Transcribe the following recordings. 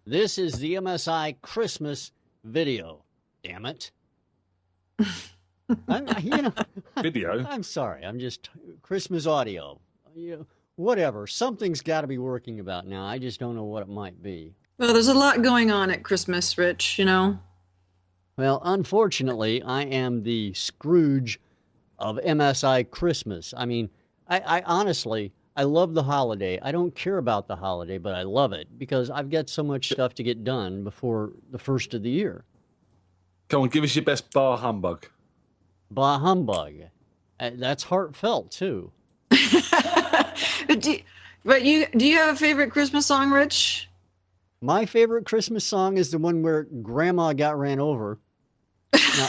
This is the MSI Christmas video. Damn it. You know, Video? I'm sorry. I'm just Christmas audio. Whatever. Something's got to be working about now. I just don't know what it might be. Well, there's a lot going on at Christmas, Rich, you know. Well, unfortunately, I am the Scrooge of MSI Christmas. I mean, I honestly, I love the holiday. I don't care about the holiday, but I love it because I've got so much stuff to get done before the first of the year. Come on, give us your best bar humbug. Bah humbug. That's heartfelt, too. Do you have a favorite Christmas song, Rich? My favorite Christmas song is the one where Grandma got ran over. Now,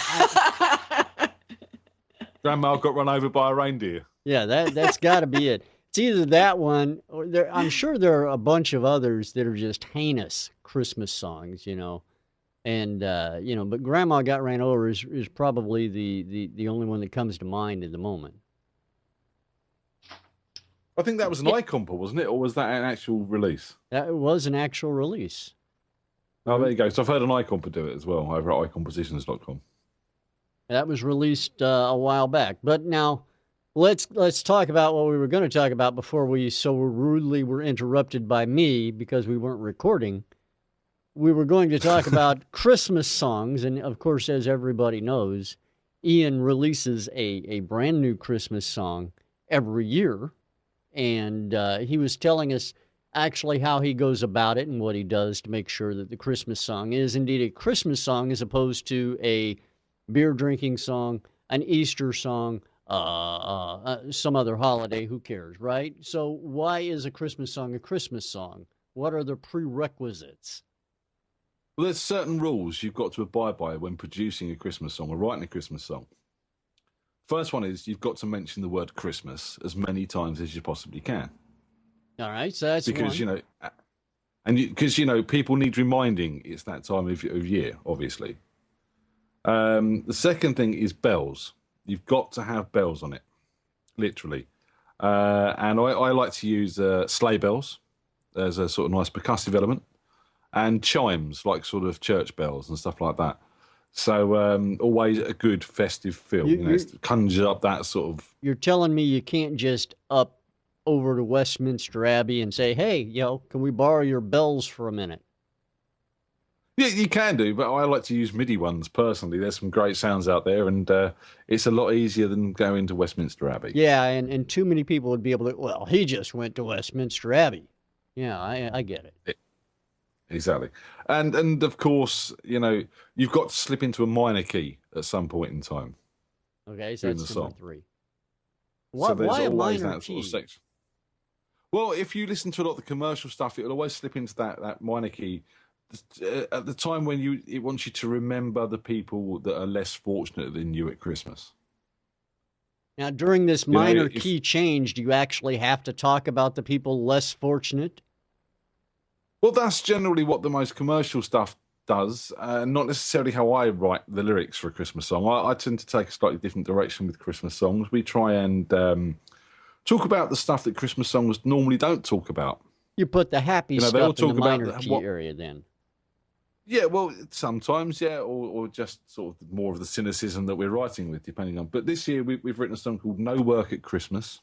Grandma got run over by a reindeer. yeah, that's got to be it. It's either that one or I'm sure there are a bunch of others that are just heinous Christmas songs, you know. And but Grandma got ran over is probably the only one that comes to mind at the moment. I think that was an icomper, wasn't it? Or was that an actual release? That was an actual release. Oh, there you go. So I've heard an icomper do it as well over at iCompositions.com. That was released a while back. But now let's talk about what we were going to talk about before we so rudely were interrupted by me because we weren't recording. We were going to talk about Christmas songs. And of course, as everybody knows, Ian releases a brand new Christmas song every year. And he was telling us actually how he goes about it and what he does to make sure that the Christmas song is indeed a Christmas song as opposed to a beer drinking song, an Easter song, some other holiday, who cares, right? So why is a Christmas song a Christmas song? What are the prerequisites? Well, there's certain rules you've got to abide by when producing a Christmas song or writing a Christmas song. First one is you've got to mention the word Christmas as many times as you possibly can. All right, so that's because one. because people need reminding. It's that time of year, obviously. The second thing is bells. You've got to have bells on it, literally. And I like to use sleigh bells as a sort of nice percussive element, and chimes like sort of church bells and stuff like that. So always a good festive feel. It conjures up that sort of... You're telling me you can't just up over to Westminster Abbey and say, hey, can we borrow your bells for a minute? Yeah, you can do, but I like to use MIDI ones personally. There's some great sounds out there, and it's a lot easier than going to Westminster Abbey. Yeah, and too many people would be able to, well, he just went to Westminster Abbey. Yeah, I get it. Exactly. And of course, you've got to slip into a minor key at some point in time. Okay, so that's number 3. So there's why a always minor that key? sort of section. Well, if you listen to a lot of the commercial stuff, it'll always slip into that minor key at the time when it wants you to remember the people that are less fortunate than you at Christmas. Now, during this minor key change, do you actually have to talk about the people less fortunate? Well, that's generally what the most commercial stuff does, not necessarily how I write the lyrics for a Christmas song. I tend to take a slightly different direction with Christmas songs. We try and talk about the stuff that Christmas songs normally don't talk about. You put the happy stuff in the minor key area then. Yeah, well, sometimes, yeah, or just sort of more of the cynicism that we're writing with, depending on. But this year we've written a song called "No Work at Christmas,"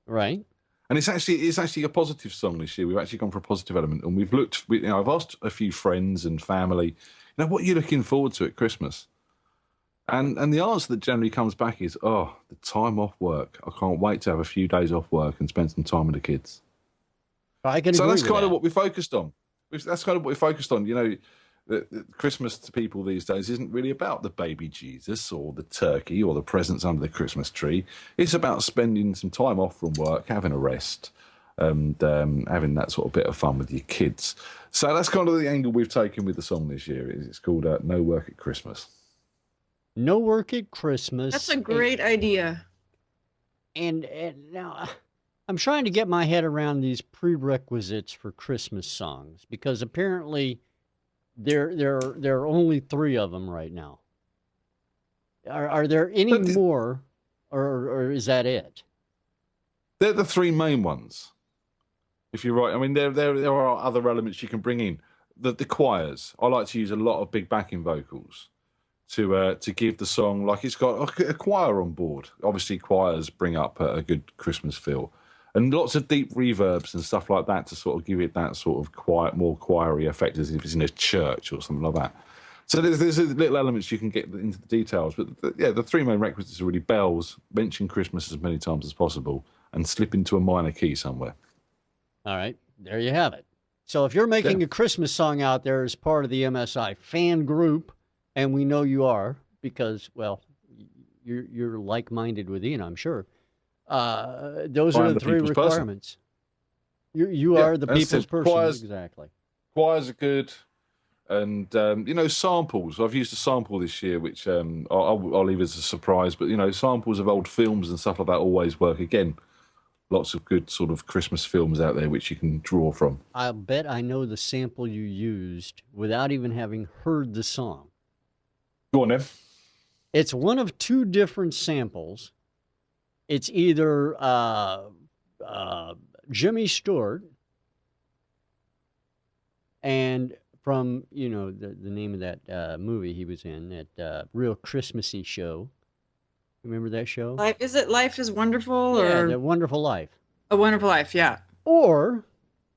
right? And it's actually a positive song this year. We've actually gone for a positive element, and we've looked. I've asked a few friends and family, what are you looking forward to at Christmas? And the answer that generally comes back is, the time off work. I can't wait to have a few days off work and spend some time with the kids. I can. So that's kind of what we focused on. That's kind of what we focused on. Christmas to people these days isn't really about the baby Jesus or the turkey or the presents under the Christmas tree. It's about spending some time off from work, having a rest, and having that sort of bit of fun with your kids. So that's kind of the angle we've taken with the song this year. It's called "No Work at Christmas." No work at Christmas. That's a great idea. And now I'm trying to get my head around these prerequisites for Christmas songs because apparently there are only 3 of them right now. Are there any more, or is that it? They're the 3 main ones. If you're right, I mean there are other elements you can bring in. the choirs. I like to use a lot of big backing vocals to give the song like it's got a choir on board. Obviously, choirs bring up a good Christmas feel, and lots of deep reverbs and stuff like that to sort of give it that sort of quiet, more choiry effect as if it's in a church or something like that. So there's little elements you can get into the details, but the three main requisites are really bells, mention Christmas as many times as possible, and slip into a minor key somewhere. All right, there you have it. So if you're making a Christmas song out there as part of the MSI fan group, and we know you are because, well, you're like-minded with Ian, I'm sure. Those are the three requirements. You are the people's person. Choirs, exactly. Choirs are good. And, samples. I've used a sample this year, which I'll leave as a surprise. But, samples of old films and stuff like that always work. Again, lots of good sort of Christmas films out there which you can draw from. I'll bet I know the sample you used without even having heard the song. Go on, then. It's one of two different samples. It's either Jimmy Stewart and from, the name of that movie he was in, that real Christmassy show. Remember that show? Is it Life is Wonderful? Yeah, or The Wonderful Life. A Wonderful Life, yeah. Or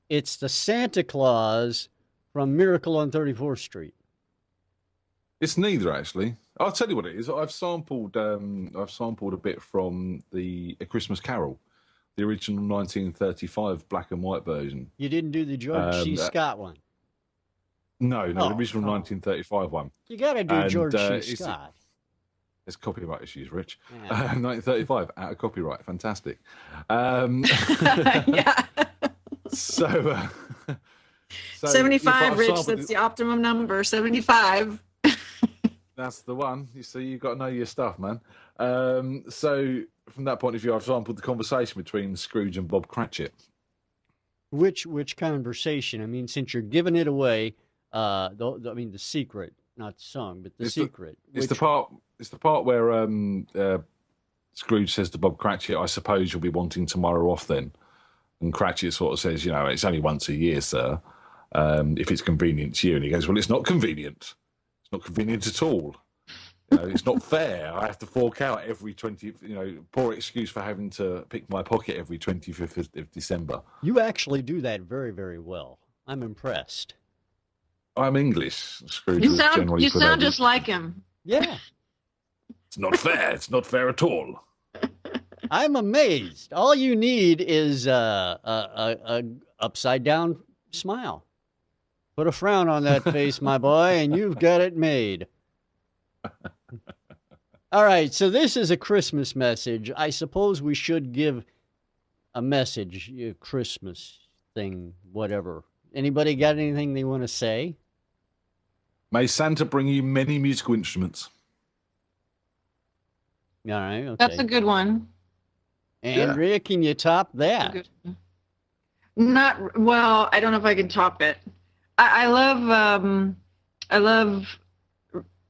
it's the Santa Claus from Miracle on 34th Street. It's neither, actually. I'll tell you what it is. I've sampled a bit from A Christmas Carol, the original 1935 black and white version. You didn't do the George C. Scott one? No, the original 1935 one. You got to do George C. Scott. There's copyright issues, Rich. Yeah. 1935, out of copyright. Fantastic. Yeah. So 75, Rich, that's the optimum number, 75. That's the one. You see, you've got to know your stuff, man. So from that point of view, I've sampled the conversation between Scrooge and Bob Cratchit. Which conversation? I mean, since you're giving it away, the secret, not the song, but the secret. It's the part where Scrooge says to Bob Cratchit, "I suppose you'll be wanting tomorrow off then." And Cratchit sort of says, "It's only once a year, sir. If it's convenient to you." And he goes, "Well, it's not convenient. It's not convenient at all. It's not fair. I have to fork out every 20, poor excuse for having to pick my pocket every 25th of December." You actually do that very, very well. I'm impressed. I'm English. Scrooge you sound just like him. Yeah. It's not fair. It's not fair at all. I'm amazed. All you need is a upside down smile. Put a frown on that face, my boy, and you've got it made. All right, so this is a Christmas message. I suppose we should give a message, a Christmas thing, whatever. Anybody got anything they want to say? May Santa bring you many musical instruments. All right, okay. That's a good one. Andrea, can you top that? Not well. I don't know if I can top it. I love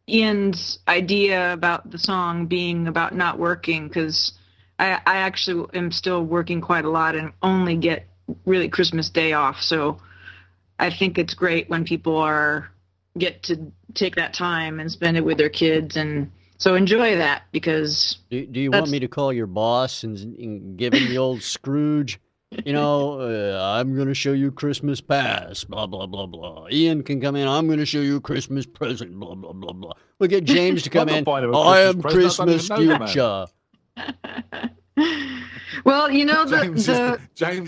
Ian's idea about the song being about not working, because I actually am still working quite a lot and only get really Christmas Day off. So I think it's great when people get to take that time and spend it with their kids, and so enjoy that, because do you want me to call your boss and give him the old Scrooge? I'm going to show you Christmas past, blah, blah, blah, blah. Ian can come in. I'm going to show you Christmas present, blah, blah, blah, blah. We'll get James to come in. I am Christmas future. Well, James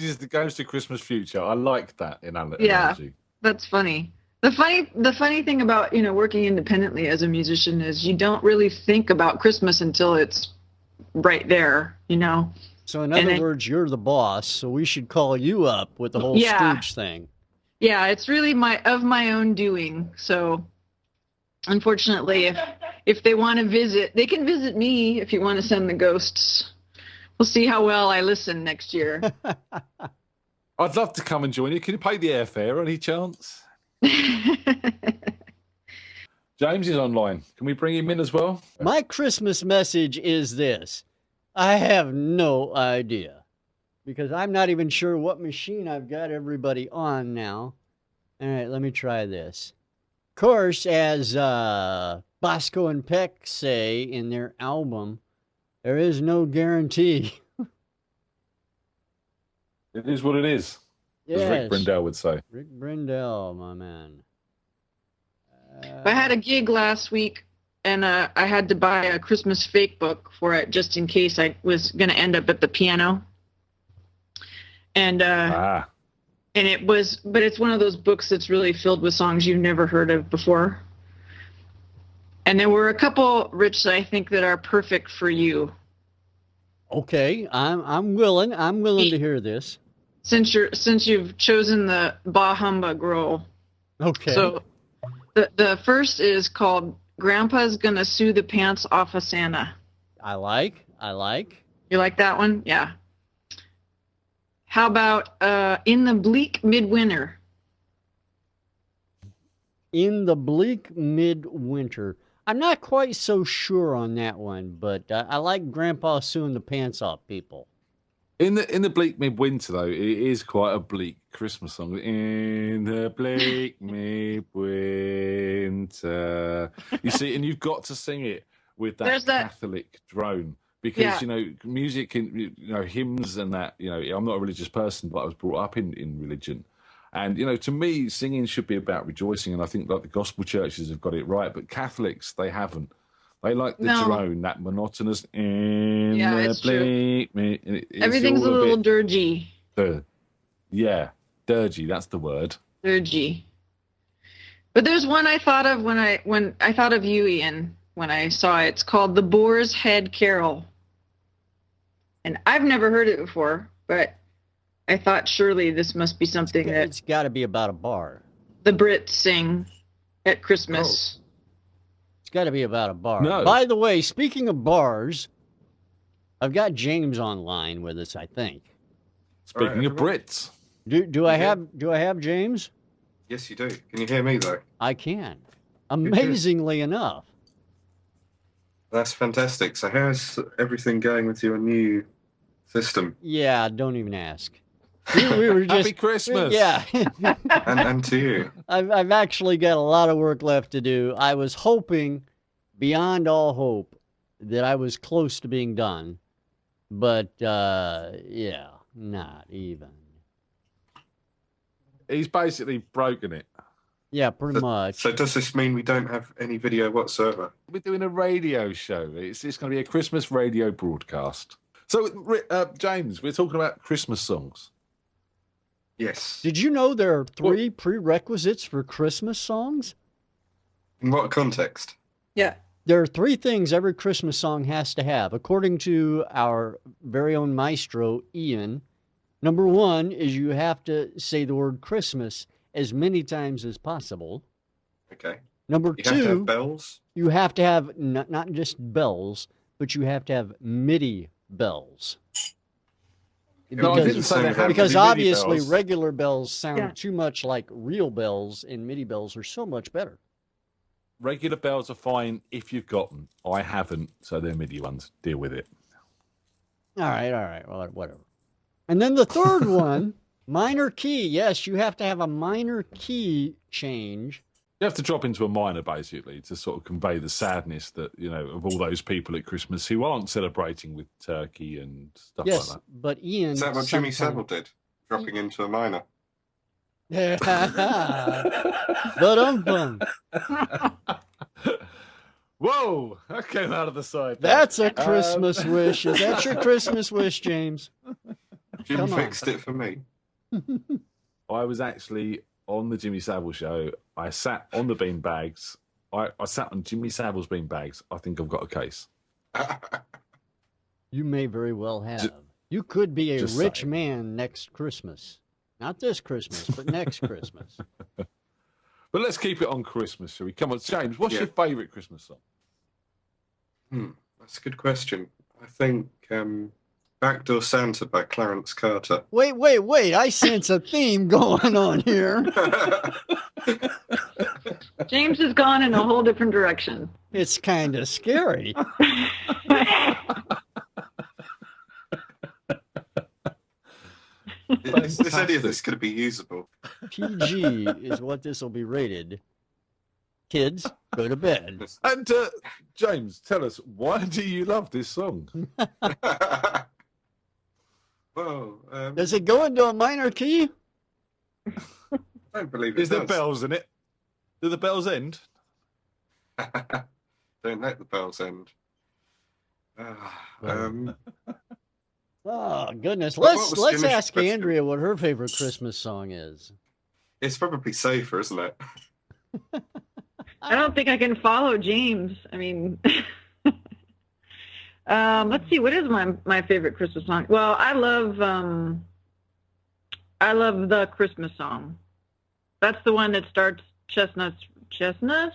is the ghost of Christmas future. I like that analogy. Yeah, that's funny. The funny thing about, working independently as a musician is you don't really think about Christmas until it's right there, So in other words, you're the boss, so we should call you up with the whole Scrooge thing. Yeah, it's really my own doing. So unfortunately, if they want to visit, they can visit me if you want to send the ghosts. We'll see how well I listen next year. I'd love to come and join you. Can you pay the airfare any chance? James is online. Can we bring him in as well? My Christmas message is this. I have no idea, because I'm not even sure what machine I've got everybody on now. All right, let me try this. Of course, as Bosco and Peck say in their album, there is no guarantee. It is what it is, as Rick Yes, Brindell would say. Rick Brindell, my man. I had a gig last week, and I had to buy a Christmas fake book for it just in case I was going to end up at the piano. And it was, but it's one of those books that's really filled with songs you've never heard of before. And there were a couple, Rich, that I think that are perfect for you. Okay, I'm willing to hear this. Since you've chosen the Bah Humbug role. Okay. So the first is called Grandpa's Gonna Sue the Pants Off of Santa. I like. You like that one? Yeah. How about In the Bleak Midwinter? In the Bleak Midwinter. I'm not quite so sure on that one, but I like Grandpa suing the pants off people. In the bleak midwinter, though, it is quite a bleak Christmas song. In the bleak midwinter, you see, and you've got to sing it with that Catholic drone because music and hymns and that. I'm not a religious person, but I was brought up in religion, and to me, singing should be about rejoicing. And I think like the gospel churches have got it right, but Catholics they haven't. They like the drone, that monotonous. It's true. Everything's a little dirgy. Dirgy. That's the word. Dirgy. But there's one I thought of when I thought of you, Ian, when I saw it. It's called The Boar's Head Carol, and I've never heard it before, but I thought surely this must be something it's got to be about a bar. The Brits sing at Christmas. Got to be about a bar. No. By the way, speaking of bars, I've got James online with us, I think. Speaking of Brits. Do I have James? Yes, you do. Can you hear me though? I can. Amazingly enough. That's fantastic. So how's everything going with your new system? Yeah, don't even ask. We were just Happy Christmas. Yeah. and to you. I've actually got a lot of work left to do. I was hoping, beyond all hope, that I was close to being done. But, not even. He's basically broken it. Yeah, pretty much. So does this mean we don't have any video whatsoever? We're doing a radio show. It's going to be a Christmas radio broadcast. So, James, we're talking about Christmas songs. Yes. Did you know there are 3 prerequisites for Christmas songs? In what context? Yeah. There are 3 things every Christmas song has to have, according to our very own maestro, Ian. Number 1 is you have to say the word Christmas as many times as possible. Okay. Number 2, you have to have bells? You have to have not just bells, but you have to have MIDI bells. No, I didn't say they have because to be MIDI obviously bells. regular bells sound too much like real bells, and MIDI bells are so much better. Regular bells are fine if you've got them. I haven't, so they're MIDI ones. Deal with it. All right. Well, whatever. And then the third one, minor key. Yes, you have to have a minor key change. You have to drop into a minor, basically, to sort of convey the sadness that, of all those people at Christmas who aren't celebrating with turkey and stuff like that. But Ian... Is that what Jimmy Savile did? Dropping into a minor? But Whoa! That came out of the side. That's a Christmas wish. Is that your Christmas wish, James? Jim fixed it for me. I was actually on the Jimmy Savile show. I sat on the bean bags. I sat on Jimmy Savile's bean bags. I think I've got a case. You may very well have. You could be a rich man next Christmas. Not this Christmas, but next Christmas. But let's keep it on Christmas, shall we? Come on, James, what's your favourite Christmas song? That's a good question. I think Backdoor Santa by Clarence Carter. Wait. I sense a theme going on here. James has gone in a whole different direction. It's kind of scary. Is any of this going to be usable? PG is what this will be rated. Kids, go to bed. And James, tell us, why do you love this song? Well, Does it go into a minor key? I don't believe it Is there does. bells in it? Do the bells end? Don't let the bells end. Oh goodness! What Let's was the initial ask question? Andrea what her favorite Christmas song is. It's probably safer, isn't it? I don't think I can follow James. I mean, let's see. What is my favorite Christmas song? Well, I love the Christmas song. That's the one that starts chestnuts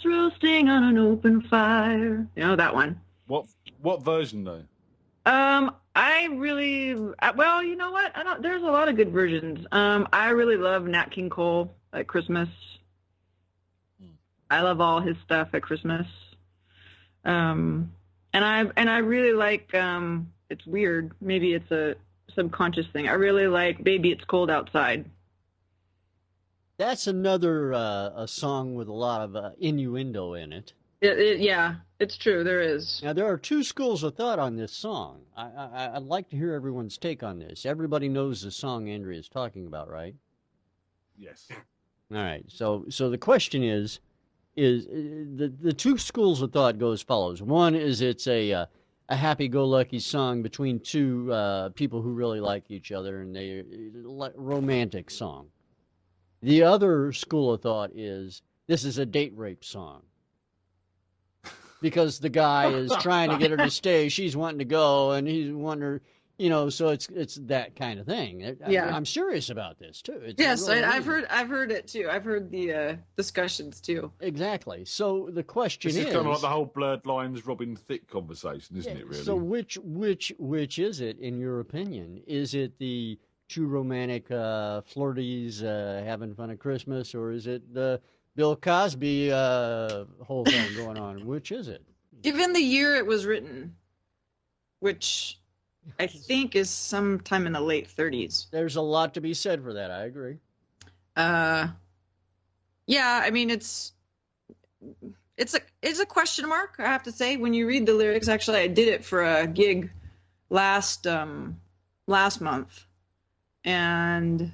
roasting on an open fire. You know that one. What version though? Well, you know what? There's a lot of good versions. I really love Nat King Cole at Christmas. I love all his stuff at Christmas. And I really like, it's weird. Maybe it's a subconscious thing. I really like Baby It's Cold Outside. That's another a song with a lot of innuendo in it. Yeah, it's true. There is. Now, there are two schools of thought on this song. I'd like to hear everyone's take on this. Everybody knows the song Andrea is talking about, right? Yes. All right. So the question is the two schools of thought go as follows. One is it's a happy-go-lucky song between two people who really like each other, and they romantic song. The other school of thought is this is a date rape song. Because the guy is trying to get her to stay, she's wanting to go, and he's wanting her, so it's that kind of thing. Yeah. I'm serious about this too. It's Yes, really I've amazing. heard it too. I've heard the discussions too. Exactly. So the question This is is kind of like the whole blurred lines, Robin Thicke conversation, isn't yeah, it? Really. So which is it in your opinion? Is it the two romantic flirties having fun at Christmas, or is it the Bill Cosby whole thing going on? Which is it? Given the year it was written, which I think is sometime in the late 30s. There's a lot to be said for that. I agree. Yeah, I mean it's a question mark, I have to say. When you read the lyrics, actually I did it for a gig last month, and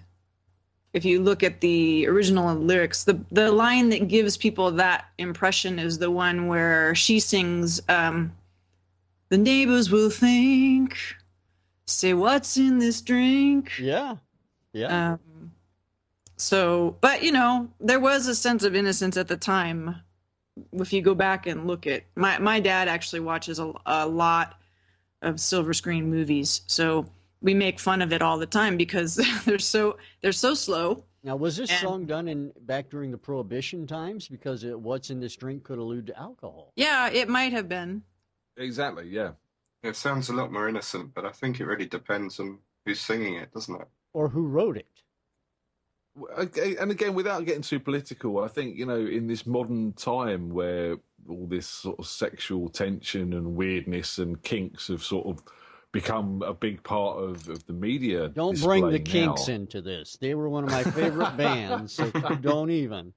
if you look at the original lyrics, the line that gives people that impression is the one where she sings, the neighbors will think, say what's in this drink. Yeah. But there was a sense of innocence at the time. If you go back and look at my dad actually watches a lot of silver screen movies, so we make fun of it all the time because they're so slow. Now, was this song done back during the Prohibition times? Because what's in this drink could allude to alcohol. Yeah, it might have been. Exactly. Yeah. It sounds a lot more innocent, but I think it really depends on who's singing it, doesn't it? Or who wrote it. And again, without getting too political, I think, in this modern time where all this sort of sexual tension and weirdness and kinks have sort of become a big part of the media. Don't bring the display Kinks now. into this. They were one of my favorite bands, so don't even.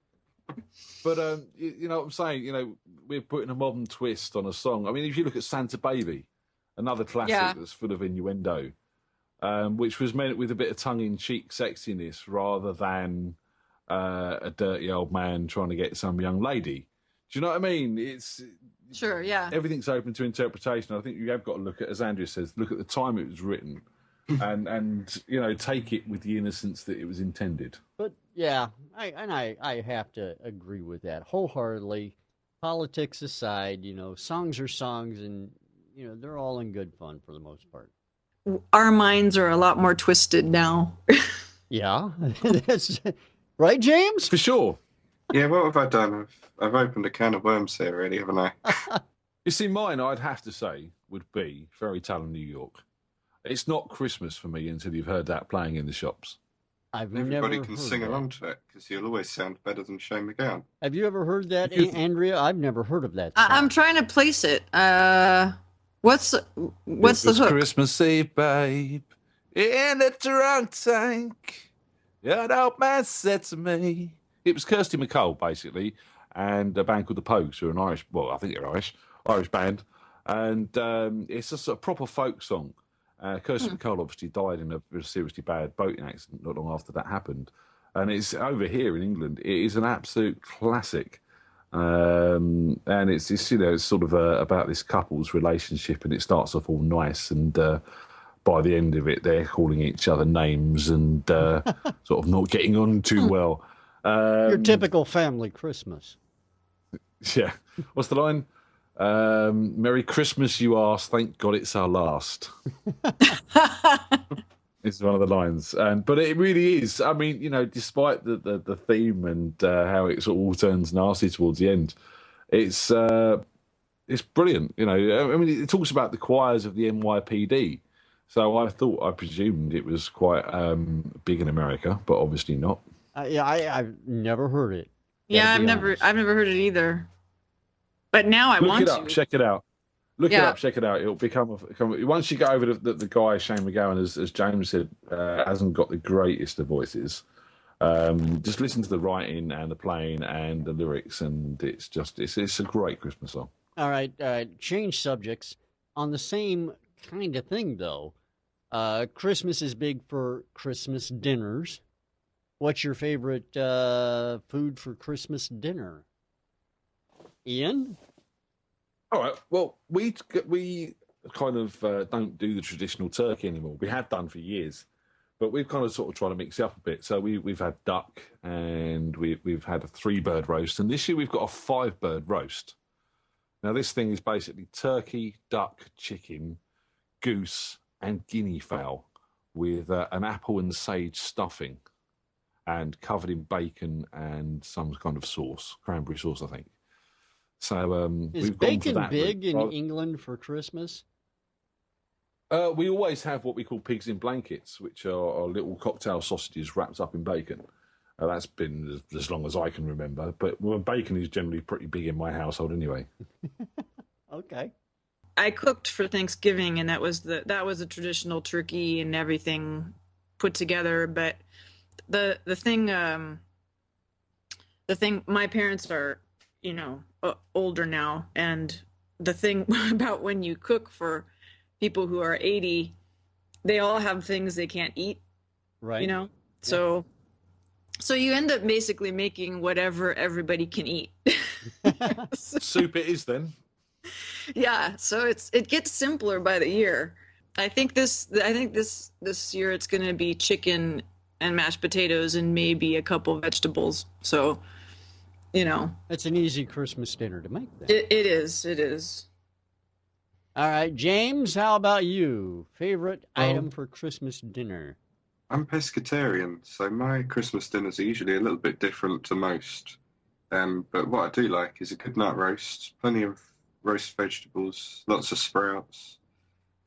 But, you know what I'm saying? We're putting a modern twist on a song. I mean, if you look at Santa Baby, another classic that's full of innuendo, which was meant with a bit of tongue-in-cheek sexiness rather than a dirty old man trying to get some young lady. Do you know what I mean? It's Sure, yeah. everything's open to interpretation. I think you have got to look at, as Andrea says, look at the time it was written, and take it with the innocence that it was intended. But yeah, I have to agree with that wholeheartedly. Politics aside, songs are songs, and they're all in good fun for the most part. Our minds are a lot more twisted now. Yeah, that's right, James. For sure. Yeah, what have I done? I've opened a can of worms here, really, haven't I? You see, mine, I'd have to say, would be Fairy Tale in New York. It's not Christmas for me until you've heard that playing in the shops. Everybody never can heard sing that. along to it, because you'll always sound better than Shane McGowan. Have you ever heard that, Andrea? I've never heard of that song. I'm trying to place it. What's the It's hook? Christmas Eve, babe, in a drunk tank. Yeah, an old man said to me. It was Kirsty MacColl, basically, and a band called the Pogues, who are an Irish, well, I think they're Irish band. And it's just a proper folk song. Kirsty MacColl obviously died in a seriously bad boating accident not long after that happened. And it's over here in England. It is an absolute classic. And it's it's sort of about this couple's relationship, and it starts off all nice, and by the end of it, they're calling each other names and sort of not getting on too well. Your typical family Christmas. Yeah. What's the line? Merry Christmas, you arse. Thank God it's our last. It's one of the lines. But it really is. I mean, despite the theme and how it sort of all turns nasty towards the end, it's brilliant. I mean, it talks about the choirs of the NYPD. So I presumed it was quite big in America, but obviously not. I've never heard it. Yeah, I've never heard it either. But now I want to. Look it up, check it out. Look it up, check it out. It'll become once you get over the guy Shane McGowan, as James said, hasn't got the greatest of voices. Just listen to the writing and the playing and the lyrics, and it's a great Christmas song. All right, change subjects. On the same kind of thing, though, Christmas is big for Christmas dinners. What's your favorite food for Christmas dinner? Ian? All right. Well, we kind of don't do the traditional turkey anymore. We have done for years, but we've kind of sort of tried to mix it up a bit. So we've had duck, and we've had a 3-bird roast, and this year we've got a 5-bird roast. Now this thing is basically turkey, duck, chicken, goose, and guinea fowl with an apple and sage stuffing, and covered in bacon and some kind of sauce, cranberry sauce, I think. So is we've gone bacon for that big route. in England for Christmas? We always have what we call pigs in blankets, which are little cocktail sausages wrapped up in bacon. That's been as long as I can remember. But bacon is generally pretty big in my household anyway. Okay. I cooked for Thanksgiving, and that was a traditional turkey and everything put together. But the thing, my parents are, older now, and the thing about when you cook for people who are 80, they all have things they can't eat, right? So you end up basically making whatever everybody can eat. Soup it is then. Yeah, so it gets simpler by the year. I think this year it's going to be chicken and mashed potatoes and maybe a couple vegetables. So, it's an easy Christmas dinner to make. Then. It is. All right, James, how about you? Favorite item for Christmas dinner? I'm pescatarian, so my Christmas dinners are usually a little bit different to most. But what I do like is a good nut roast, plenty of roast vegetables, lots of sprouts.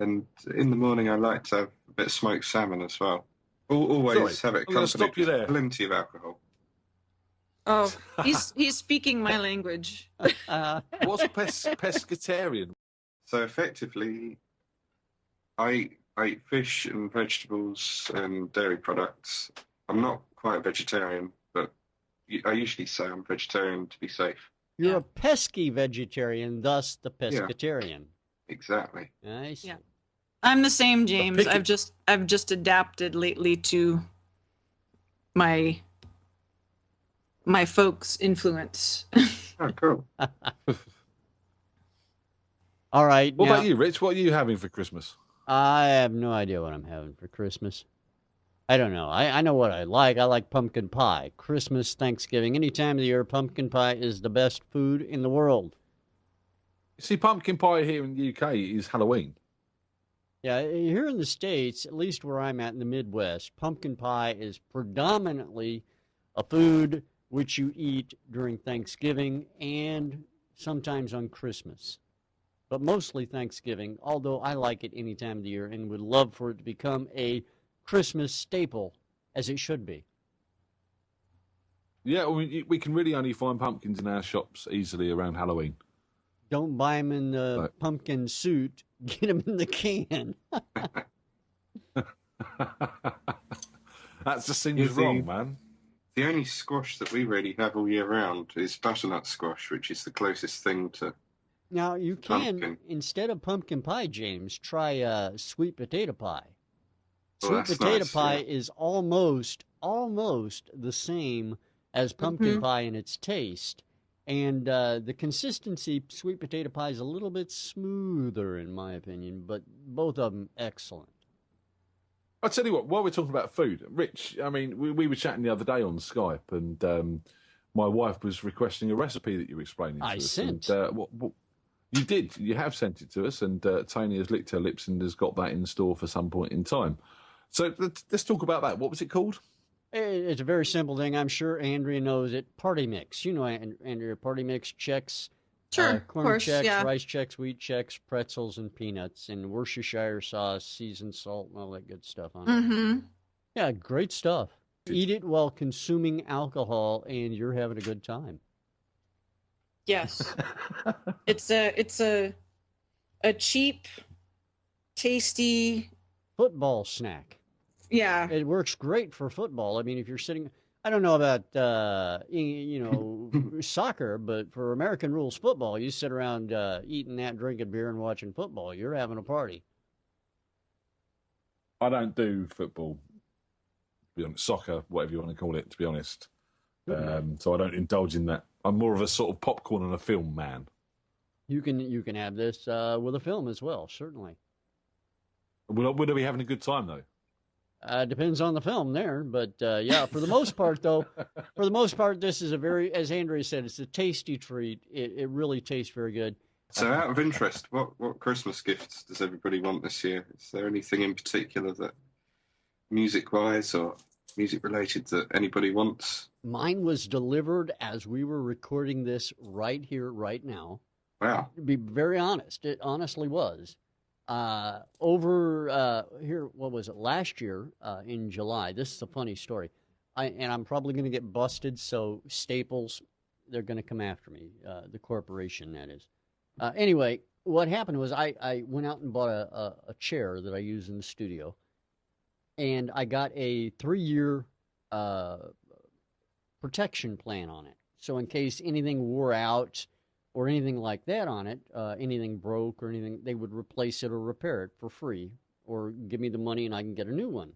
And in the morning, I like to have a bit of smoked salmon as well. Always have it accompanied with plenty of alcohol. Oh, he's speaking my language. What's a pescatarian? So effectively, I eat fish and vegetables and dairy products. I'm not quite vegetarian, but I usually say I'm vegetarian to be safe. You're a pesky vegetarian, thus the pescatarian. Yeah, exactly. Nice. Yeah. I'm the same, James. I've just adapted lately to my folks' influence. Oh, cool. All right. What about you, Rich? What are you having for Christmas? I have no idea what I'm having for Christmas. I don't know. I know what I like. I like pumpkin pie. Christmas, Thanksgiving, any time of the year, pumpkin pie is the best food in the world. You see, pumpkin pie here in the UK is Halloween. Yeah, here in the States, at least where I'm at in the Midwest, pumpkin pie is predominantly a food which you eat during Thanksgiving and sometimes on Christmas. But mostly Thanksgiving, although I like it any time of the year and would love for it to become a Christmas staple, as it should be. Yeah, we can really only find pumpkins in our shops easily around Halloween. Don't buy them in the pumpkin suit. Get them in the can. That just seems Yeah, wrong, man. The only squash that we really have all year round is butternut squash, which is the closest thing to Now, you can, pumpkin. instead of pumpkin pie, James, try sweet potato pie. Well, Sweet that's potato nice, pie yeah. is almost the same as pumpkin pie in its taste. And the consistency, sweet potato pie is a little bit smoother, in my opinion, but both of them excellent. I'll tell you what, while we're talking about food, Rich, I mean, we were chatting the other day on Skype, and my wife was requesting a recipe that you were explaining to I us. sent. And, what you did. You have sent it to us, and Tony has licked her lips and has got that in store for some point in time. So let's talk about that. What was it called? It's a very simple thing. I'm sure Andrea knows it. Party mix. You know, Andrea, party mix checks. Sure, Corn of course, checks, yeah. rice checks, wheat checks, pretzels, and peanuts, and Worcestershire sauce, seasoned salt, and all that good stuff on it. Mm-hmm. Yeah, great stuff. Eat it while consuming alcohol, and you're having a good time. Yes. It's a cheap, tasty. Football snack. Yeah. It works great for football. I mean, if you're sitting, I don't know about soccer, but for American rules football, you sit around eating that, drinking beer, and watching football. You're having a party. I don't do football, to be honest, soccer, whatever you want to call it, to be honest. So I don't indulge in that. I'm more of a sort of popcorn and a film man. You can have this with a film as well, certainly. Would I be having a good time, though? Depends on the film there, but yeah, for the most part, though, this is a very, as Andrea said, it's a tasty treat. It really tastes very good. So, out of interest, what Christmas gifts does everybody want this year? Is there anything in particular that, music-wise or music-related, that anybody wants? Mine was delivered as we were recording this right here, right now. Wow. To be very honest, it honestly was. Over here, what was it, last year in July? This is a funny story. I'm probably going to get busted, so Staples, they're going to come after me, the corporation, that is. Anyway, what happened was I went out and bought a chair that I use in the studio, and I got a 3-year protection plan on it. So in case anything wore out or anything like that on it, anything broke or anything, they would replace it or repair it for free or give me the money and I can get a new one.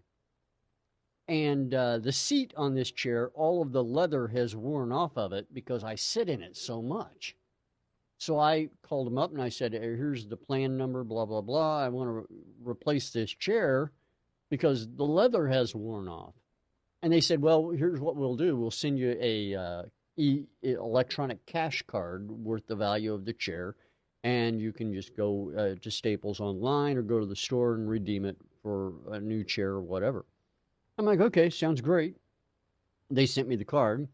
And the seat on this chair, all of the leather has worn off of it because I sit in it so much. So I called them up and I said, here's the plan number, blah, blah, blah. I want to replace this chair because the leather has worn off. And they said, well, here's what we'll do. We'll send you a electronic cash card worth the value of the chair, and you can just go to Staples online or go to the store and redeem it for a new chair or whatever. I'm like, okay, sounds great. They sent me the card.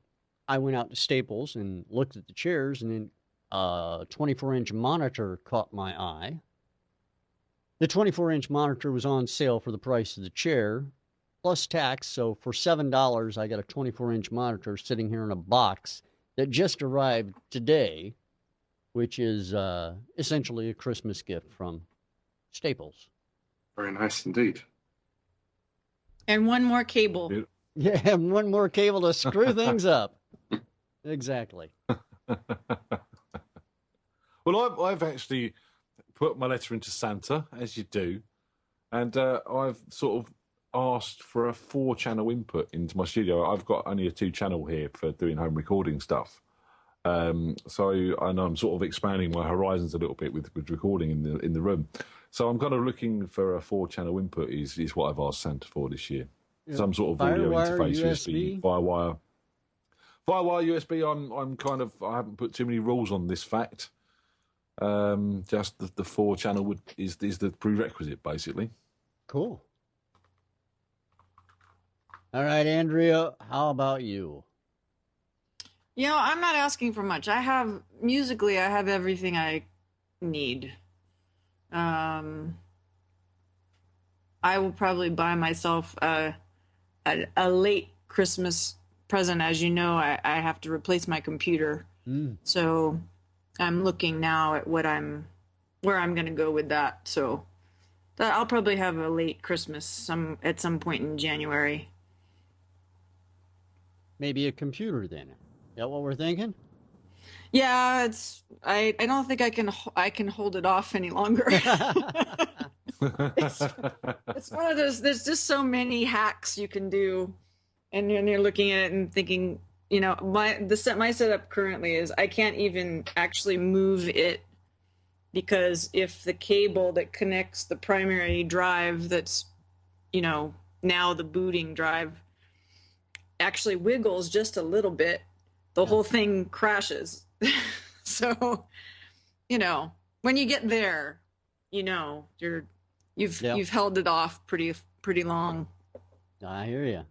I went out to Staples and looked at the chairs, and then a 24-inch monitor caught my eye. The 24-inch monitor was on sale for the price of the chair, plus tax. So for $7, I got a 24-inch monitor sitting here in a box that just arrived today, which is essentially a Christmas gift from Staples. Very nice indeed. And one more cable. Yeah, and one more cable to screw things up. Exactly. Well, I've actually put my letter into Santa, as you do, and I've sort of asked for a 4-channel input into my studio. I've got only a 2-channel here for doing home recording stuff. And I'm sort of expanding my horizons a little bit with recording in the room. So I'm kind of looking for a 4-channel input is what I've asked Santa for this year. Yeah. Some sort of audio interface, USB, Firewire, USB. I haven't put too many rules on this fact. Just the 4-channel is the prerequisite, basically. Cool. All right, Andrea, how about you? You know, I'm not asking for much. I have everything I need. I will probably buy myself a late Christmas present. As you know, I have to replace my computer. So I'm looking now at where I'm going to go with that. So I'll probably have a late Christmas at some point in January. Maybe a computer then. Is that what we're thinking? Yeah, I don't think I can hold it off any longer. It's one of those. There's just so many hacks you can do, and you're looking at it and thinking, my setup currently is I can't even actually move it, because if the cable that connects the primary drive, that's now the booting drive, actually wiggles just a little bit, the whole thing crashes. So, when you get there, you've held it off pretty long. I hear you.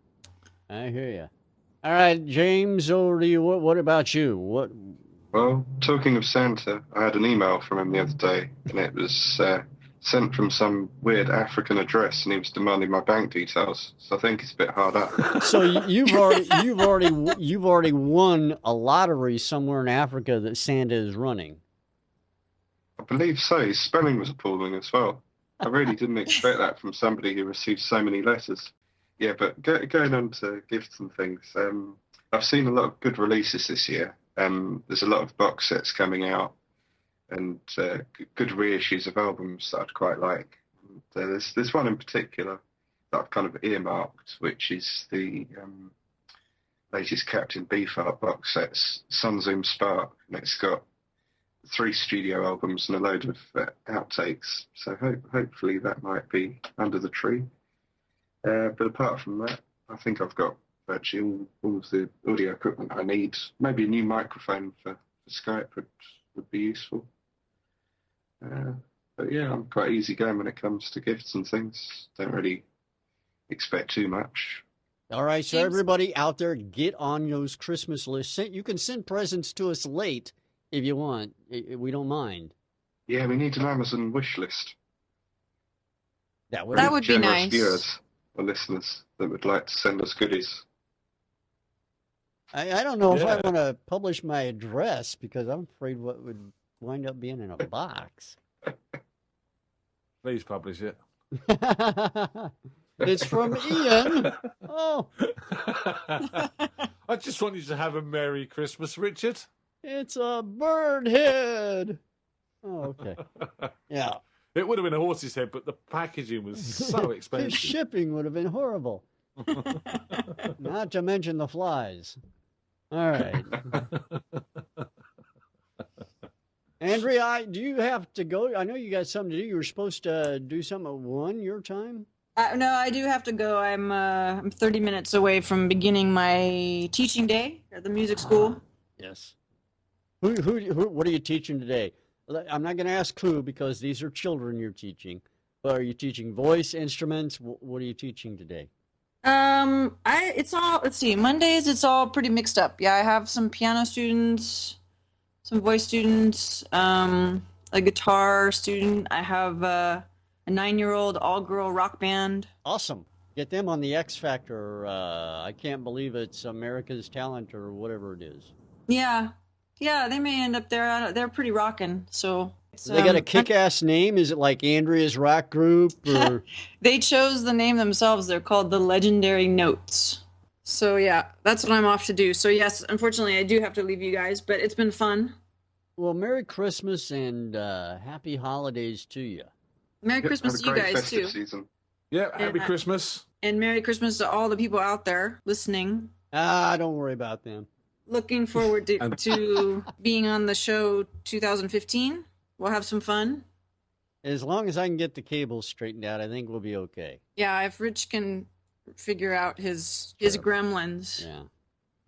All right, James, over to you. What about you? What? Well, talking of Santa, I had an email from him the other day, and it was sent from some weird African address, and he was demanding my bank details. So I think it's a bit hard up. So you've already won a lottery somewhere in Africa that Santa is running. I believe so. His spelling was appalling as well. I really didn't expect that from somebody who receives so many letters. Yeah, but going on to gifts and things, I've seen a lot of good releases this year. There's a lot of box sets coming out, and good reissues of albums that I'd quite like. And, there's one in particular that I've kind of earmarked, which is the latest Captain Beefheart box sets, Sun Zoom Spark, and it's got 3 studio albums and a load of outtakes. So hopefully that might be under the tree. But apart from that, I think I've got virtually all of the audio equipment I need. Maybe a new microphone for Skype would be useful. But yeah, I'm quite easygoing when it comes to gifts and things. Don't really expect too much. All right, so everybody out there, get on those Christmas lists. You can send presents to us late if you want. We don't mind. Yeah, we need an Amazon wish list. That would be nice. Viewers or listeners that would like to send us goodies. I don't know if I want to publish my address, because I'm afraid what would wind up being in a box. Please publish it. It's from Ian. Oh. I just want you to have a Merry Christmas, Richard. It's a bird head. Oh, okay. Yeah. It would have been a horse's head, but the packaging was so expensive. His shipping would have been horrible. Not to mention the flies. All right. Andrea, do you have to go? I know you got something to do. You were supposed to do something at 1 your time? No, I do have to go. I'm 30 minutes away from beginning my teaching day at the music school. Yes. Who? What are you teaching today? I'm not going to ask who, because these are children you're teaching. But are you teaching voice, instruments? What are you teaching today? It's all, let's see, Mondays, it's all pretty mixed up. Yeah, I have some piano students, some voice students, a guitar student. I have a 9-year-old all-girl rock band. Awesome. Get them on the X Factor. I can't believe it's America's Talent or whatever it is. Yeah, they may end up there. They're pretty rocking, so... They got a kick-ass name? Is it like Andrea's rock group? Or... They chose the name themselves. They're called the Legendary Notes. So yeah, that's what I'm off to do. So yes, unfortunately, I do have to leave you guys, but it's been fun. Well, Merry Christmas and Happy Holidays to you. Merry Christmas to you guys, too. Season. Yeah, Happy Christmas. And Merry Christmas to all the people out there listening. Don't worry about them. Looking forward to being on the show 2015. We'll have some fun. As long as I can get the cables straightened out, I think we'll be okay. Yeah, if Rich can figure out his gremlins. Yeah.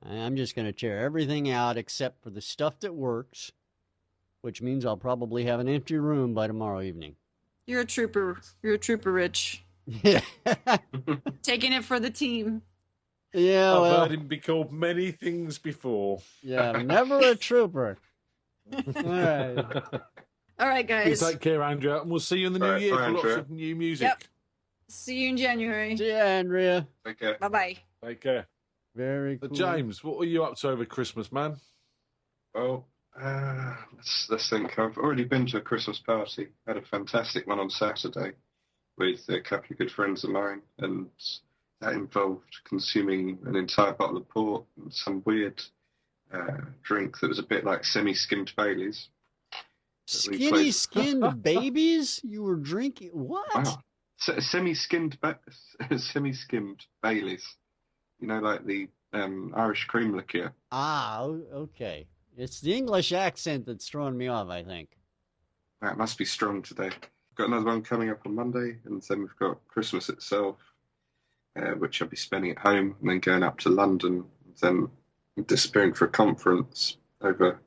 I'm just going to tear everything out except for the stuff that works, which means I'll probably have an empty room by tomorrow evening. You're a trooper. You're a trooper, Rich. Yeah. Taking it for the team. Yeah, I've heard him be called many things before. Yeah, never a trooper. All right. All right, guys. You take care, Andrea, and we'll see you in the new year for lots of new music. Yep. See you in January. See ya, Andrea. Take care. Bye-bye. Take care. Very cool. James, what were you up to over Christmas, man? Well, let's think. I've already been to a Christmas party. Had a fantastic one on Saturday with a couple of good friends of mine, and that involved consuming an entire bottle of port and some weird drink that was a bit like semi-skimmed Baileys. Skinny skinned babies? You were drinking what? Wow. Semi-skimmed Baileys. You know, like the Irish cream liqueur. Ah, okay. It's the English accent that's throwing me off, I think. That must be strong today. Got another one coming up on Monday, and then we've got Christmas itself, which I'll be spending at home, and then going up to London, then disappearing for a conference over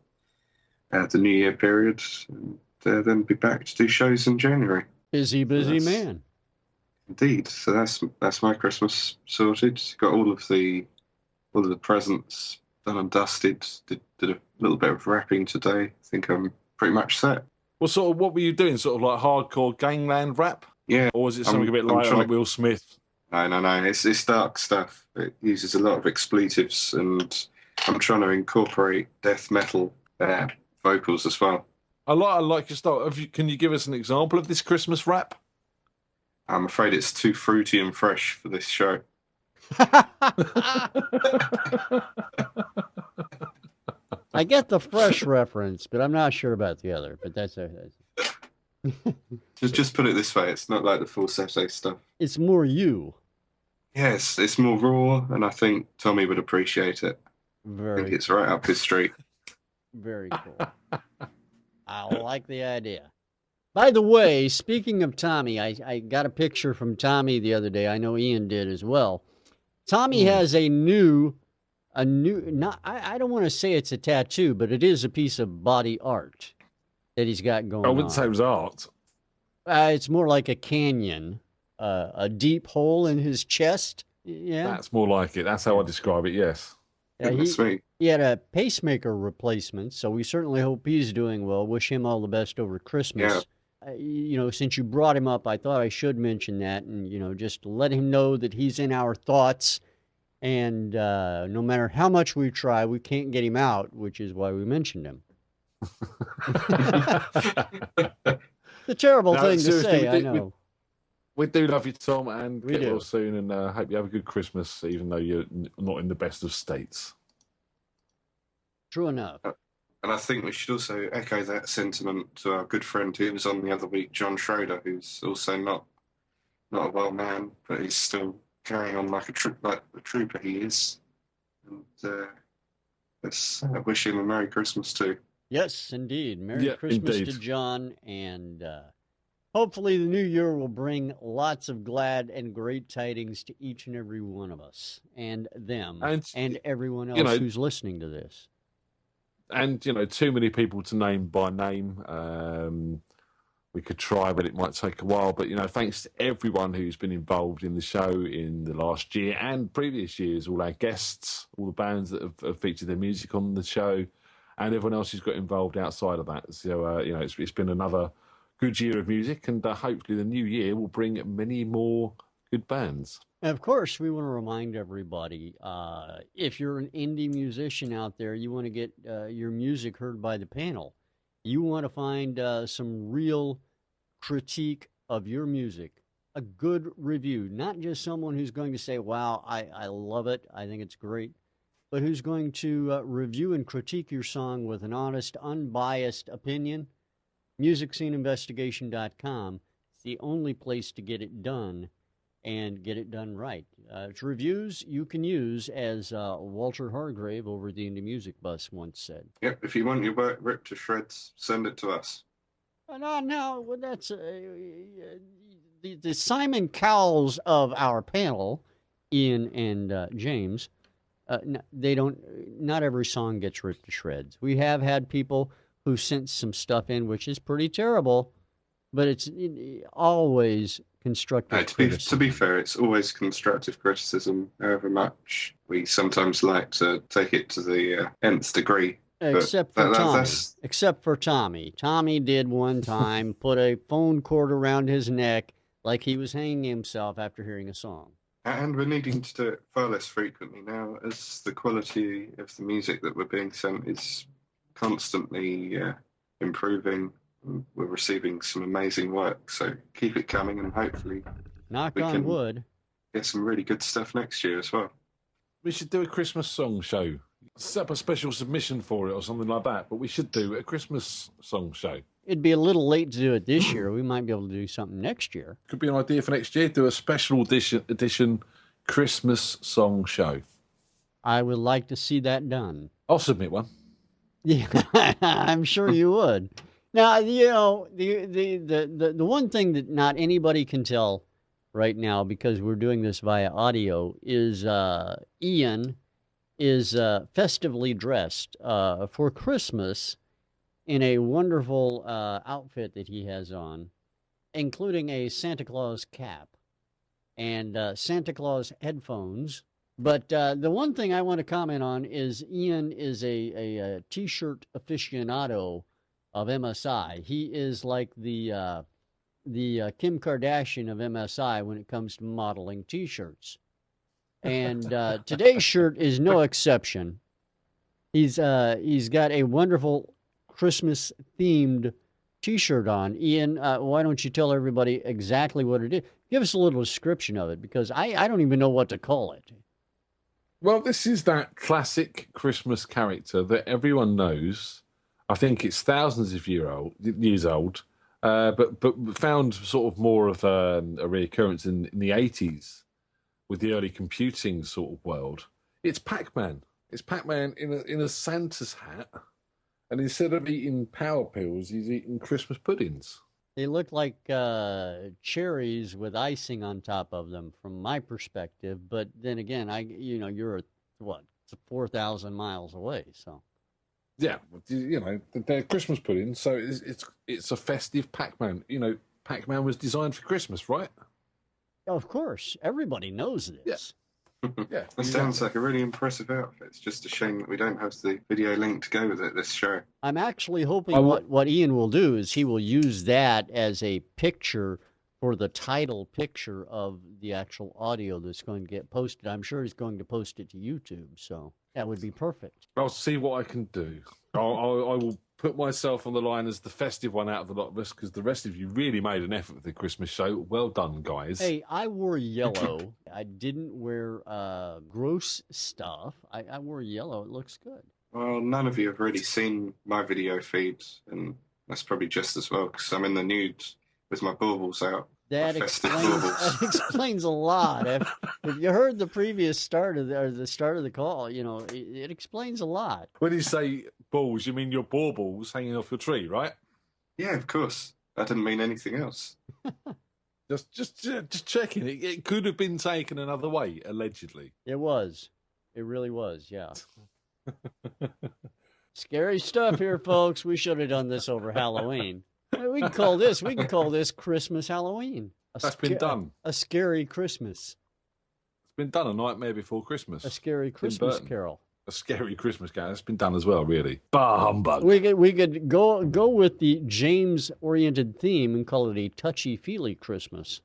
the New Year period, and then be back to do shows in January. Busy man. Indeed. So that's my Christmas sorted. Got all of the presents done and dusted. Did a little bit of wrapping today. I think I'm pretty much set. Well, what were you doing? Sort of like hardcore gangland rap? Yeah. Or was it something a bit lighter, like Will Smith? No. It's dark stuff. It uses a lot of expletives, and I'm trying to incorporate death metal vocals as well. I like your style. Can you give us an example of this Christmas rap? I'm afraid it's too fruity and fresh for this show. I get the fresh reference, but I'm not sure about the other. But that's just put it this way: it's not like the falsetto stuff. It's more you. Yes, it's more raw, and I think Tommy would appreciate it. I think it's right up his street. Very cool. I like the idea. By the way, speaking of Tommy, I got a picture from Tommy the other day. I know Ian did as well. Tommy has a new, I don't want to say it's a tattoo, but it is a piece of body art that he's got going on. I wouldn't say it was art. It's more like a canyon, a deep hole in his chest. Yeah. That's more like it. That's how I describe it, yes. He had a pacemaker replacement, so we certainly hope he's doing well. Wish him all the best over Christmas. Yeah. Since you brought him up, I thought I should mention that and, just let him know that he's in our thoughts. And no matter how much we try, we can't get him out, which is why we mentioned him. The terrible thing to say, I know. We do love you, Tom, and get well soon, and hope you have a good Christmas, even though you're not in the best of states. True enough. And I think we should also echo that sentiment to our good friend who was on the other week, John Schroeder, who's also not a well man, but he's still carrying on like the trooper he is. And let's wish him a Merry Christmas too. Yes, indeed. Merry Christmas to John, and hopefully the new year will bring lots of glad and great tidings to each and every one of us, and them, and everyone else who's listening to this. And, too many people to name by name. We could try, but it might take a while. But, thanks to everyone who's been involved in the show in the last year and previous years, all our guests, all the bands that have featured their music on the show, and everyone else who's got involved outside of that. So, it's been another good year of music, and hopefully the new year will bring many more good bands. And of course, we want to remind everybody, if you're an indie musician out there, you want to get your music heard by the panel. You want to find some real critique of your music, a good review, not just someone who's going to say, wow, I love it, I think it's great, but who's going to review and critique your song with an honest, unbiased opinion. MusicSceneInvestigation.com is the only place to get it done. And get it done right. It's reviews you can use, as Walter Hargrave over the Indie Music Bus once said. Yep, if you want your work ripped to shreds, send it to us. No, that's the Simon Cowells of our panel, Ian and James. Not every song gets ripped to shreds. We have had people who sent some stuff in, which is pretty terrible, but it's always constructive criticism. To be fair, it's always constructive criticism, however much we sometimes like to take it to the nth degree. Except for Tommy. Tommy did one time put a phone cord around his neck like he was hanging himself after hearing a song. And we're needing to do it far less frequently now, as the quality of the music that we're being sent is constantly improving. We're receiving some amazing work, so keep it coming, and hopefully knock on wood. get some really good stuff next year as well. We should do a Christmas song show. Set up a special submission for it or something like that. But we should do a Christmas song show. It'd be a little late to do it this year. We might be able to do something next year. Could be an idea for next year. Do a special edition Christmas song show. I would like to see that done. I'll submit one. Yeah, I'm sure you would. Now, the one thing that not anybody can tell right now, because we're doing this via audio, is Ian is festively dressed for Christmas in a wonderful outfit that he has on, including a Santa Claus cap and Santa Claus headphones. But the one thing I want to comment on is Ian is a T-shirt aficionado of MSI. He is like the Kim Kardashian of MSI when it comes to modeling T-shirts. And today's shirt is no exception. He's got a wonderful Christmas-themed T-shirt on. Ian, why don't you tell everybody exactly what it is? Give us a little description of it, because I don't even know what to call it. Well, this is that classic Christmas character that everyone knows. I think it's thousands of years old, but found sort of more of a reoccurrence in the 80s with the early computing sort of world. It's Pac-Man. It's Pac-Man in a Santa's hat, and instead of eating power pills, he's eating Christmas puddings. They look like cherries with icing on top of them, from my perspective. But then again, you're 4,000 miles away, so. Yeah, they're Christmas puddings, so it's a festive Pac-Man. Pac-Man was designed for Christmas, right? Of course, everybody knows this. Yeah, That sounds like a really impressive outfit. It's just a shame that we don't have the video link to go with it this show. I'm actually hoping what Ian will do is he will use that as a picture for the title picture of the actual audio that's going to get posted. I'm sure he's going to post it to YouTube, so that would be perfect. I'll see what I can do. I will put myself on the line as the festive one out of the lot of us, because the rest of you really made an effort with the Christmas show. Well done, guys. Hey, I wore yellow. I didn't wear gross stuff. I wore yellow. It looks good. Well, none of you have really seen my video feed, and that's probably just as well, because I'm in the nude with my baubles out. That explains a lot. If you heard the previous start of the call, it explains a lot. When you say balls, you mean your baubles hanging off your tree, right? Yeah, of course. I didn't mean anything else. Just checking. It could have been taken another way, allegedly. It was. It really was. Yeah. Scary stuff here, folks. We should have done this over Halloween. We can call this Christmas Halloween. That's been done. A scary Christmas. It's been done. A Nightmare Before Christmas. A scary Christmas carol. A scary Christmas carol. It's been done as well, really. Bah humbug. We could go with the James-oriented theme and call it a touchy-feely Christmas.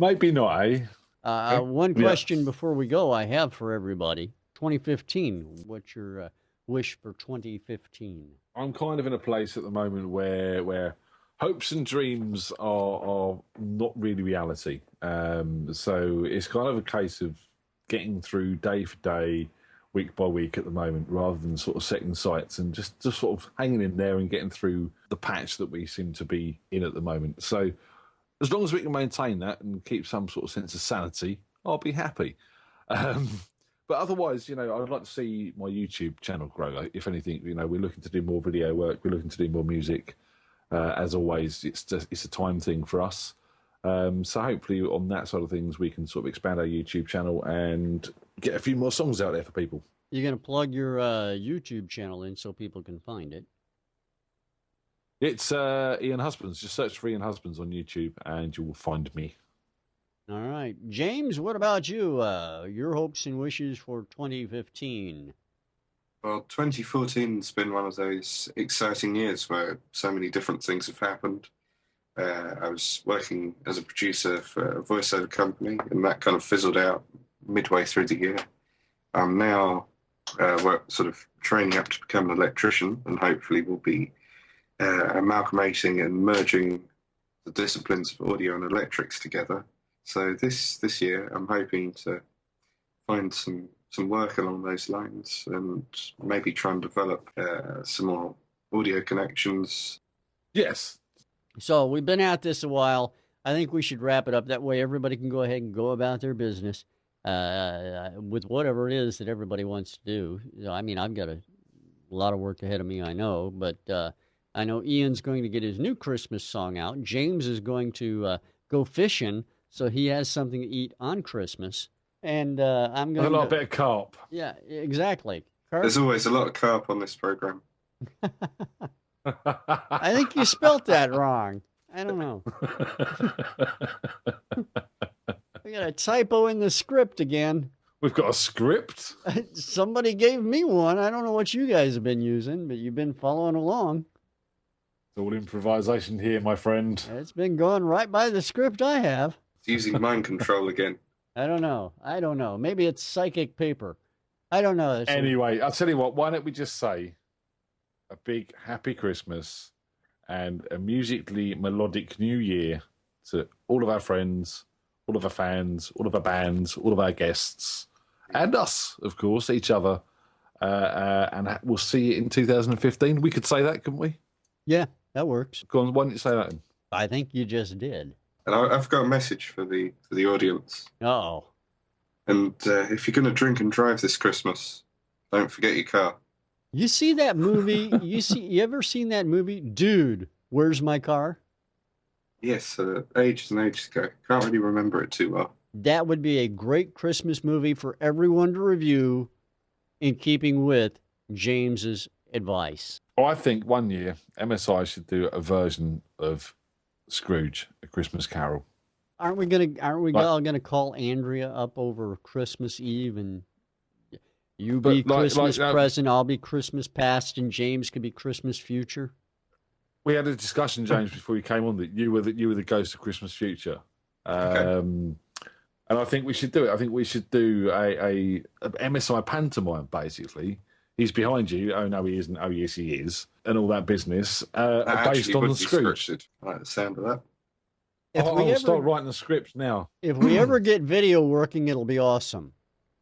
Maybe not, eh? One question before we go I have for everybody. 2015, what's your wish for 2015? I'm kind of in a place at the moment where hopes and dreams are not really reality. So it's kind of a case of getting through day for day, week by week at the moment, rather than sort of setting sights and just sort of hanging in there and getting through the patch that we seem to be in at the moment. So as long as we can maintain that and keep some sort of sense of sanity, I'll be happy. But otherwise, I'd like to see my YouTube channel grow. If anything, we're looking to do more video work. We're looking to do more music. As always, it's a time thing for us. So hopefully on that side of things, we can sort of expand our YouTube channel and get a few more songs out there for people. You're going to plug your YouTube channel in so people can find it. It's Ian Husbands. Just search for Ian Husbands on YouTube and you will find me. All right. James, what about you? Your hopes and wishes for 2015? Well, 2014 has been one of those exciting years where so many different things have happened. I was working as a producer for a voiceover company, and that kind of fizzled out midway through the year. I'm now sort of training up to become an electrician, and hopefully we'll be amalgamating and merging the disciplines of audio and electrics together So this year, I'm hoping to find some work along those lines and maybe try and develop some more audio connections. Yes. So we've been at this a while. I think we should wrap it up. That way everybody can go ahead and go about their business with whatever it is that everybody wants to do. I mean, I've got a lot of work ahead of me, I know, but I know Ian's going to get his new Christmas song out. James is going to go fishing, so he has something to eat on Christmas. And I'm going a lot bit of carp. Yeah, exactly. Carp? There's always a lot of carp on this program. I think you spelt that wrong. I don't know. We got a typo in the script again. We've got a script? Somebody gave me one. I don't know what you guys have been using, but you've been following along. It's all improvisation here, my friend. It's been going right by the script I have. It's using mind control again. I don't know. Maybe it's psychic paper. I don't know. Anyway, I'll tell you what. Why don't we just say a big happy Christmas and a musically melodic new year to all of our friends, all of our fans, all of our bands, all of our guests, and us, of course, each other. And we'll see you in 2015. We could say that, couldn't we? Yeah, that works. Go on, why don't you say that? I think you just did. And I've got a message for the audience. Uh-oh. And if you're going to drink and drive this Christmas, don't forget your car. You see that movie? You ever seen that movie? Dude, Where's My Car? Yes, ages and ages ago. Can't really remember it too well. That would be a great Christmas movie for everyone to review in keeping with James's advice. Well, I think one year MSI should do a version of Scrooge, A Christmas Carol. Aren't we all gonna call Andrea up over Christmas Eve and you be Christmas present, I'll be Christmas past, and James could be Christmas future? We had a discussion, James, before you came on that you were the ghost of Christmas future. Okay. And I think we should do it. I think we should do a MSI pantomime, basically. He's behind you. Oh, no, he isn't. Oh, yes, he is. And all that business based on the Scrooge. I like the sound of that. I'll start writing the script now. If we ever get video working, it'll be awesome.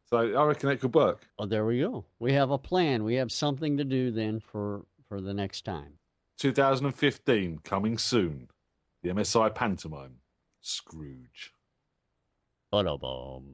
So I reckon it could work. Oh, there we go. We have a plan. We have something to do then for the next time. 2015, coming soon. The MSI pantomime, Scrooge. Ba-da-bum.